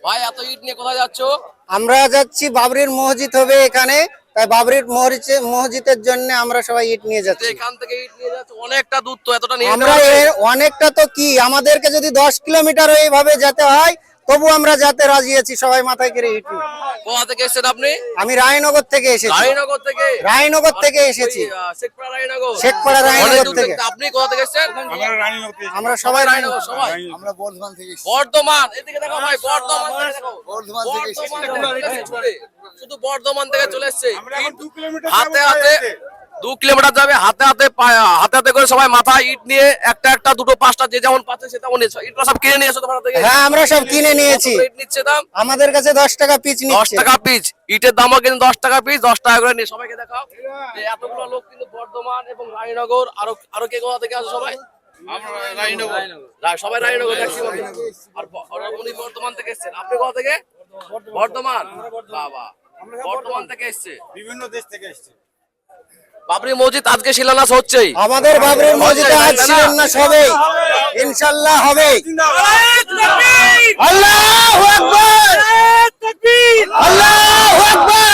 ভাই এত ইট নিয়ে কোথায় যাচ্ছো? আমরা যাচ্ছি বাবরির মসজিদ হবে এখানে, তাই বাবরির মসজিদের জন্য আমরা সবাই ইট নিয়ে যাচ্ছি। এখান থেকে ইট নিয়ে যাচ্ছ, অনেকটা দূর তো, এতটা নিয়ে যেতে আমরা পারবে? অনেকটা তো কি, আমাদেরকে যদি 10 কিলোমিটার এইভাবে যেতে হয় তবু আমরা যেতে রাজি আছি, সবাই মাথায় করে ইট নিয়ে। কোথা থেকে এসেছেন আপনি? আমি রায়নগর থেকে এসেছি। রায়নগর থেকে এসেছি। শেখপাড়া রায়নগর। শেখপাড়া রায়নগর অনেক দূর থেকে। আপনি কোথা থেকে এসেছেন? আমরা সবাই রায়নগর সবাই। আমরা বর্ধমান থেকে এসেছি। বর্ধমান, এদিকে দেখো ভাই, বর্ধমান থেকে দেখো। বর্ধমান থেকে এসেছি। বর্ধমান থেকে এসেছে। শুধু বর্ধমান থেকে চলে এসেছে। হাতে হাতে 2 কিলোমিটার যাবে, হাতে হাতে করে সবাই মাথায় ইট নিয়ে একটা একটা দুটো পাঁচটা যে যেমন পাচ্ছে সে তেমন নিয়েছে। ইটটা সব কিনে নিয়ে এসো তোমার থেকে? হ্যাঁ, আমরা সব কিনে নিয়েছি। কত ইট নিচ্ছে দাম? আমাদের কাছে 10 টাকা পিচ 10 নিচ্ছে। টাকা পিচ। ইটের দামও কিন্তু 10 টাকা পিচ, 10 টাকা করে নিয়ে সবাইকে দেখাও। এই এতগুলো লোক কিন্তু বর্ধমান এবং রায়নগর, আরো কে কোথা থেকে আসে সবাই? সবাই রায়নগর দেখছি বন্ধু। আর উনি বর্ধমান থেকে এসেছেন। আপনি কোথা থেকে? বর্ধমান। বাবা, বর্ধমান থেকে এসেছে। বিভিন্ন দেশ থেকে এসেছি। বাবরি মসজিদ আজকে শিলান্যাস হচ্ছেই। আমাদের বাবরির মসজিদে আজ শিলান্যাস হবে, ইনশাআল্লাহ হবে। আল্লাহু আকবার, আল্লাহু আকবার।